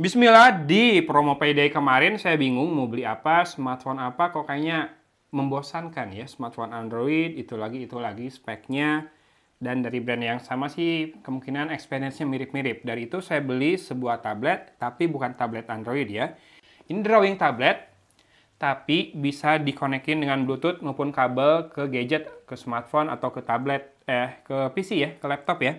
Bismillah, di promo payday kemarin saya bingung mau beli apa, smartphone apa, kok kayaknya membosankan ya. Smartphone Android, itu lagi speknya. Dan dari brand yang sama sih kemungkinan experience-nya mirip-mirip. Dari itu saya beli sebuah tablet, tapi bukan tablet Android ya. Ini drawing tablet, tapi bisa dikonekin dengan Bluetooth maupun kabel ke gadget, ke smartphone atau ke tablet, ke PC ya, ke laptop ya.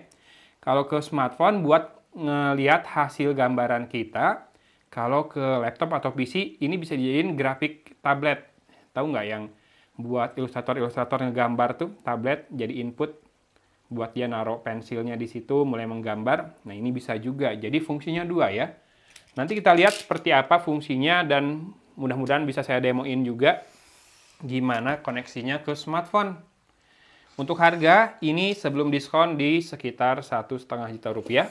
Kalau ke smartphone buat ngelihat hasil gambaran kita, kalau ke laptop atau PC ini bisa dijadiin grafik tablet. Tahu nggak yang buat ilustrator-ilustrator ngegambar tuh tablet jadi input buat dia naruh pensilnya di situ mulai menggambar. Nah, ini bisa juga. Jadi fungsinya dua ya. Nanti kita lihat seperti apa fungsinya dan mudah-mudahan bisa saya demoin juga gimana koneksinya ke smartphone. Untuk harga, ini sebelum diskon di sekitar 1,5 juta rupiah.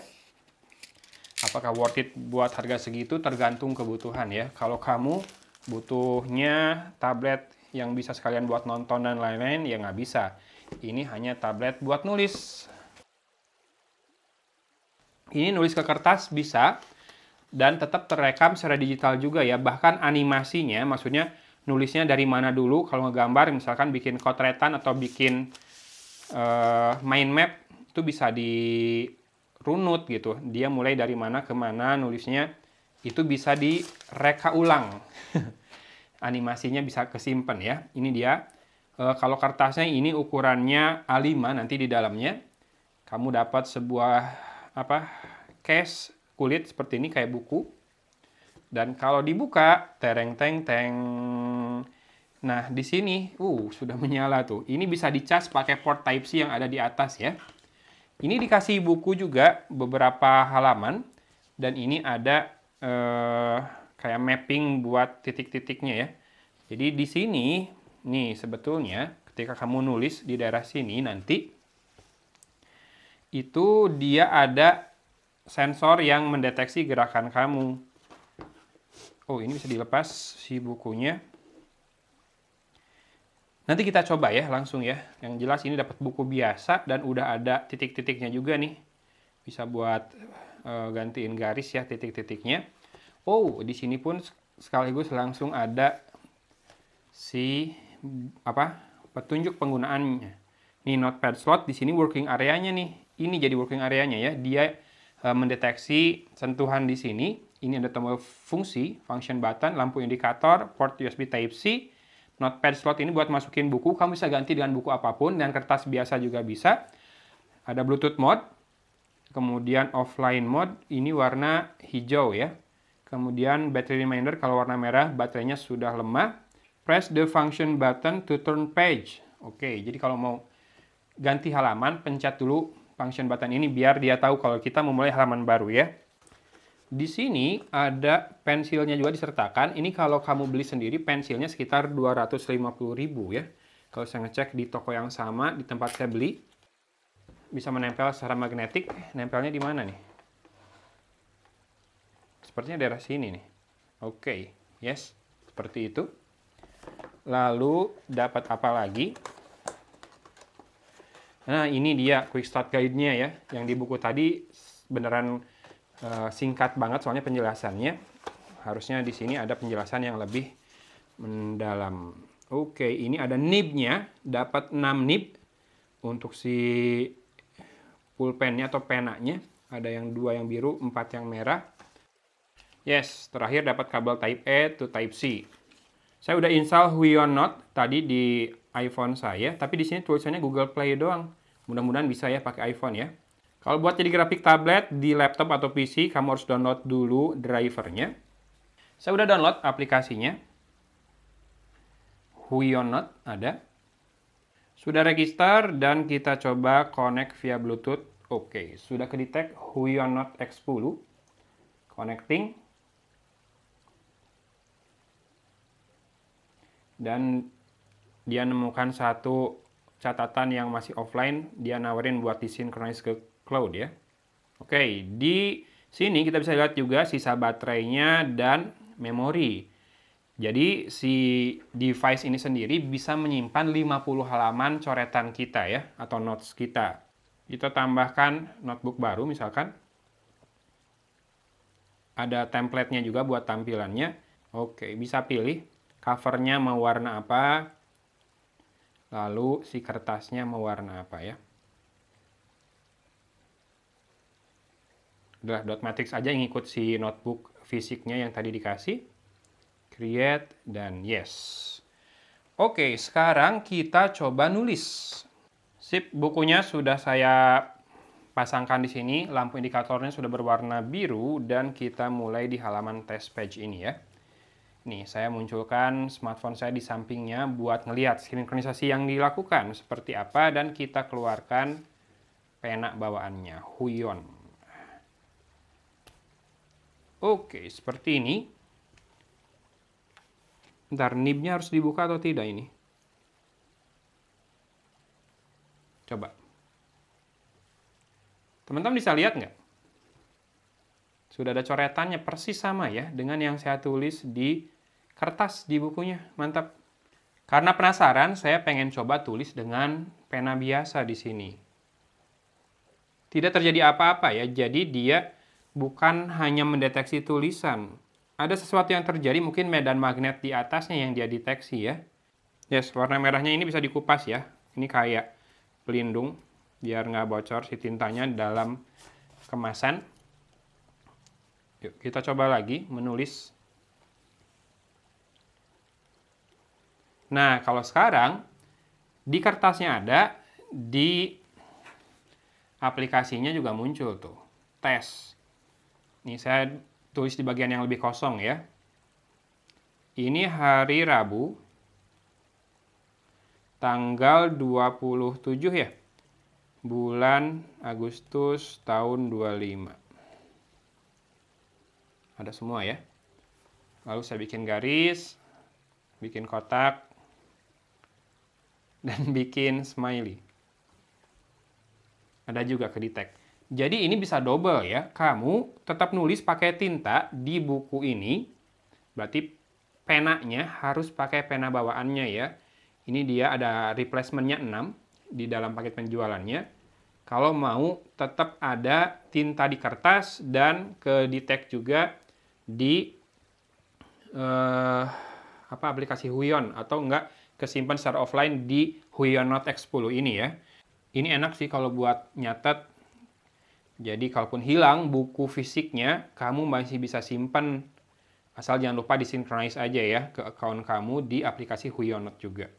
Apakah worth it buat harga segitu tergantung kebutuhan ya. Kalau kamu butuhnya tablet yang bisa sekalian buat nonton dan lain-lain, ya nggak bisa. Ini hanya tablet buat nulis. Ini nulis ke kertas bisa, dan tetap terekam secara digital juga ya. Bahkan animasinya, maksudnya nulisnya dari mana dulu, kalau ngegambar misalkan bikin kotretan atau bikin mind map, itu bisa dirunut gitu. Dia mulai dari mana ke mana nulisnya, itu bisa direka ulang. Animasinya bisa kesimpan ya. Ini dia. Kalau kertasnya ini ukurannya A5 nanti di dalamnya. Kamu dapat sebuah case kulit seperti ini kayak buku. Dan kalau dibuka, tereng teng teng. Nah, di sini sudah menyala tuh. Ini bisa dicas pakai port Type-C yang ada di atas ya. Ini dikasih buku juga beberapa halaman dan ini ada kayak mapping buat titik-titiknya ya. Jadi di sini nih sebetulnya ketika kamu nulis di daerah sini nanti itu dia ada sensor yang mendeteksi gerakan kamu. Oh, ini bisa dilepas si bukunya. Nanti kita coba ya langsung ya. Yang jelas ini dapat buku biasa dan udah ada titik-titiknya juga nih. Bisa buat gantiin garis ya titik-titiknya. Oh, di sini pun sekaligus langsung ada si petunjuk penggunaannya. Nih notepad slot di sini working area-nya nih. Ini jadi working area-nya ya. Dia mendeteksi sentuhan di sini. Ini ada tombol fungsi, function button, lampu indikator, port USB Type-C. Notepad slot ini buat masukin buku. Kamu bisa ganti dengan buku apapun dan kertas biasa juga bisa. Ada Bluetooth mode. Kemudian offline mode, ini warna hijau ya. Kemudian battery reminder kalau warna merah, baterainya sudah lemah. Press the function button to turn page. Oke, jadi kalau mau ganti halaman, pencet dulu function button ini biar dia tahu kalau kita memulai halaman baru ya. Di sini ada pensilnya juga disertakan. Ini kalau kamu beli sendiri pensilnya sekitar 250.000 ya. Kalau saya ngecek di toko yang sama di tempat saya beli, bisa menempel secara magnetik. Nempelnya di mana nih? Sepertinya daerah sini nih. Oke, yes, seperti itu. Lalu dapat apa lagi? Nah, ini dia quick start guide-nya ya. Yang di buku tadi beneran singkat banget soalnya penjelasannya. Harusnya di sini ada penjelasan yang lebih mendalam. Oke, ini ada nib-nya, dapat 6 nib untuk si pulpennya atau penanya. Ada yang 2 yang biru, 4 yang merah. Yes, terakhir dapat kabel Type A to Type C. Saya udah install Huion Note tadi di iPhone saya, tapi di sini tulisannya Google Play doang. Mudah-mudahan bisa ya pakai iPhone ya. Kalau buat jadi grafik tablet di laptop atau PC, kamu harus download dulu drivernya. Saya udah download aplikasinya. Huion Note ada. Sudah register dan kita coba connect via Bluetooth. Oke, sudah kedetek Huion Note X10. Connecting. Dan dia nemukan satu catatan yang masih offline, dia nawarin buat disinkronize ke cloud ya. Oke, di sini kita bisa lihat juga sisa baterainya dan memori. Jadi si device ini sendiri bisa menyimpan 50 halaman coretan kita ya, atau notes kita. Kita tambahkan notebook baru misalkan. Ada template-nya juga buat tampilannya. Oke, bisa pilih covernya mau warna apa, lalu si kertasnya mau warna apa ya. Udah dot matrix aja yang ikut si notebook fisiknya yang tadi dikasih. Create dan yes. Oke, sekarang kita coba nulis. Sip, bukunya sudah saya pasangkan di sini, lampu indikatornya sudah berwarna biru, dan kita mulai di halaman test page ini ya. Nih, saya munculkan smartphone saya di sampingnya buat ngelihat sinkronisasi yang dilakukan seperti apa, dan kita keluarkan pena bawaannya, Huion. Oke, seperti ini. Ntar nibnya harus dibuka atau tidak ini? Coba. Teman-teman bisa lihat nggak? Sudah ada coretannya persis sama ya dengan yang saya tulis di kertas di bukunya. Mantap. Karena penasaran, saya pengen coba tulis dengan pena biasa di sini. Tidak terjadi apa-apa ya, jadi dia bukan hanya mendeteksi tulisan. Ada sesuatu yang terjadi, mungkin medan magnet di atasnya yang dia deteksi ya. Yes, warna merahnya ini bisa dikupas ya. Ini kayak pelindung, biar nggak bocor si tintanya dalam kemasan. Yuk, kita coba lagi menulis. Nah, kalau sekarang di kertasnya ada, di aplikasinya juga muncul tuh, tes. Nih saya tulis di bagian yang lebih kosong ya. Ini hari Rabu, tanggal 27 ya, bulan Agustus tahun 25. Ada semua ya. Lalu saya bikin garis, bikin kotak, dan bikin smiley. Ada juga ke detect. Jadi ini bisa double ya. Kamu tetap nulis pakai tinta di buku ini. Berarti penanya harus pakai pena bawaannya ya. Ini dia ada replacement-nya 6 di dalam paket penjualannya. Kalau mau tetap ada tinta di kertas dan ke detect juga di aplikasi Huion, atau enggak kesimpan secara offline di Huion Note X10 ini ya. Ini enak sih kalau buat nyatet. Jadi kalaupun hilang buku fisiknya, kamu masih bisa simpan. Asal jangan lupa disinkronize aja ya ke account kamu di aplikasi Huion Note juga.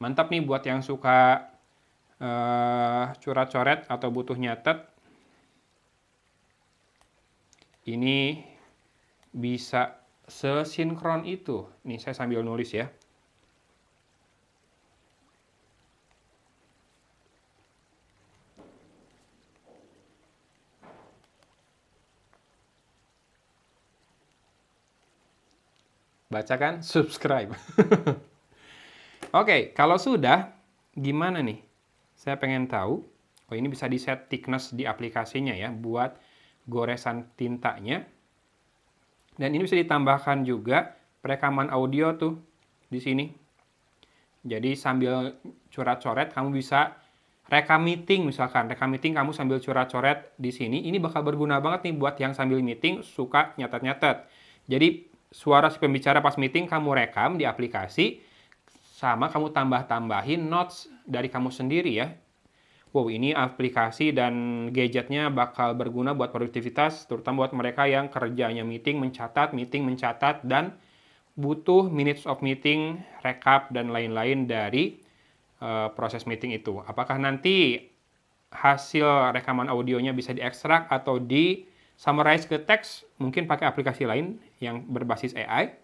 Mantap nih buat yang suka coret-coret atau butuh nyatet. Ini bisa sesinkron itu. Nih saya sambil nulis ya. Baca kan? Subscribe. Oke, kalau sudah, gimana nih? Saya pengen tahu. Oh, ini bisa di-set thickness di aplikasinya ya, buat goresan tintanya. Dan ini bisa ditambahkan juga perekaman audio tuh di sini. Jadi sambil coret-coret, kamu bisa rekam meeting misalkan. Rekam meeting kamu sambil coret-coret di sini. Ini bakal berguna banget nih buat yang sambil meeting suka nyatet-nyatet. Jadi suara si pembicara pas meeting kamu rekam di aplikasi, sama kamu tambah-tambahin notes dari kamu sendiri ya. Wow, ini aplikasi dan gadgetnya bakal berguna buat produktivitas, terutama buat mereka yang kerjanya meeting, mencatat, dan butuh minutes of meeting, recap, dan lain-lain dari proses meeting itu. Apakah nanti hasil rekaman audionya bisa diekstrak atau di summarize ke teks, mungkin pakai aplikasi lain yang berbasis AI.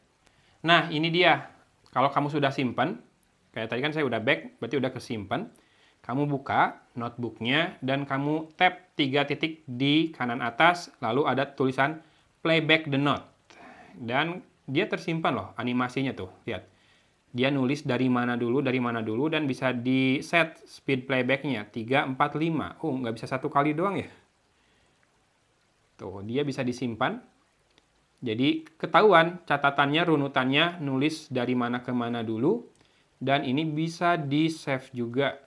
Nah, ini dia. Kalau kamu sudah simpan, kayak tadi kan saya udah back, berarti udah kesimpan. Kamu buka notebooknya dan kamu tap 3 titik di kanan atas, lalu ada tulisan playback the note. Dan dia tersimpan loh animasinya tuh, lihat. Dia nulis dari mana dulu, dan bisa di set speed playbacknya 3, 4, 5. Oh, nggak bisa satu kali doang ya. Tuh, dia bisa disimpan. Jadi ketahuan catatannya, runutannya, nulis dari mana ke mana dulu. Dan ini bisa di-save juga.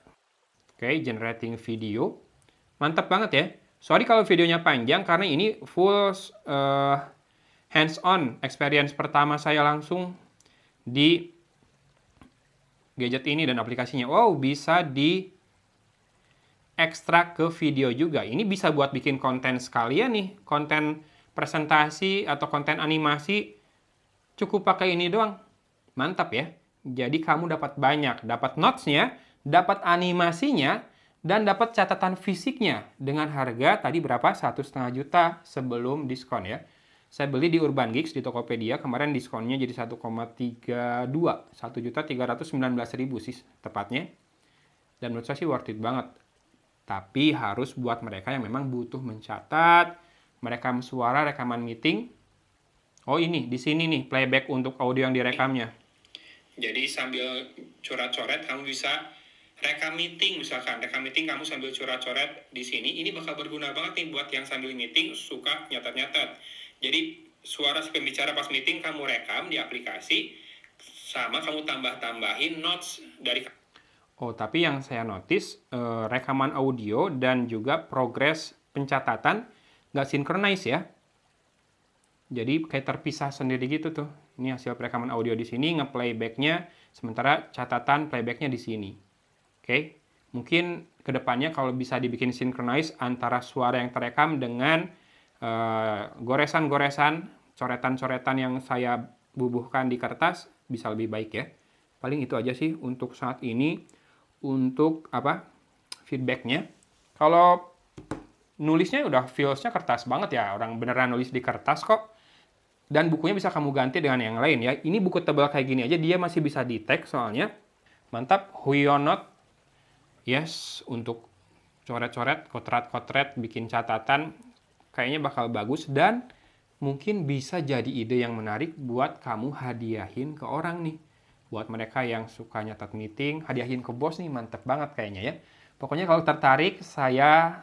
Oke, generating video. Mantap banget ya. Sorry kalau videonya panjang, karena ini full hands-on experience pertama saya langsung di gadget ini dan aplikasinya. Wow, bisa di ekstrak ke video juga. Ini bisa buat bikin konten sekalian nih, konten presentasi atau konten animasi. Cukup pakai ini doang. Mantap ya. Jadi kamu dapat banyak, dapat notes-nya, dapat animasinya, dan dapat catatan fisiknya dengan harga tadi berapa? 1,5 juta sebelum diskon ya. Saya beli di Urban Geeks di Tokopedia, kemarin diskonnya jadi 1,32, 1.319.000 sih tepatnya. Dan menurut saya sih worth it banget. Tapi harus buat mereka yang memang butuh mencatat, merekam suara, rekaman meeting. Oh ini, di sini nih, playback untuk audio yang direkamnya. Jadi sambil coret-coret, kamu bisa rekam meeting misalkan. Rekam meeting kamu sambil coret-coret di sini. Ini bakal berguna banget nih buat yang sambil meeting suka nyatat-nyatat. Jadi suara si pembicara pas meeting kamu rekam di aplikasi, sama kamu tambah-tambahin notes dari... Oh, tapi yang saya notice, rekaman audio dan juga progres pencatatan nggak synchronize ya. Jadi kayak terpisah sendiri gitu tuh. Ini hasil rekaman audio di sini, nge-playback-nya, sementara catatan playback-nya di sini. Oke, mungkin kedepannya kalau bisa dibikin synchronize antara suara yang terekam dengan goresan-goresan, coretan-coretan yang saya bubuhkan di kertas, bisa lebih baik ya. Paling itu aja sih untuk saat ini. Untuk feedbacknya, kalau nulisnya udah feels-nya kertas banget ya, orang beneran nulis di kertas kok. Dan bukunya bisa kamu ganti dengan yang lain ya. Ini buku tebal kayak gini aja dia masih bisa di tag soalnya. Mantap. Huionot, yes, untuk coret-coret, kotret-kotret, bikin catatan kayaknya bakal bagus dan mungkin bisa jadi ide yang menarik buat kamu hadiahin ke orang nih. Buat mereka yang suka nyatat meeting, hadiahin ke bos nih, mantep banget kayaknya ya. Pokoknya kalau tertarik, saya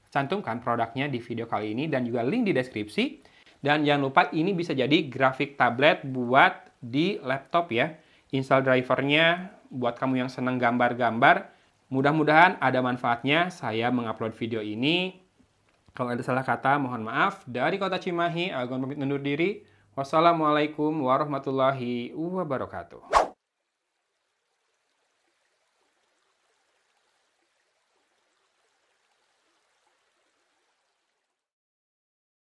cantumkan produknya di video kali ini dan juga link di deskripsi. Dan jangan lupa ini bisa jadi grafik tablet buat di laptop ya. Install drivernya buat kamu yang seneng gambar-gambar. Mudah-mudahan ada manfaatnya saya mengupload video ini. Kalau ada salah kata, mohon maaf. Dari Kota Cimahi, Agon pamit undur diri. Wassalamualaikum warahmatullahi wabarakatuh.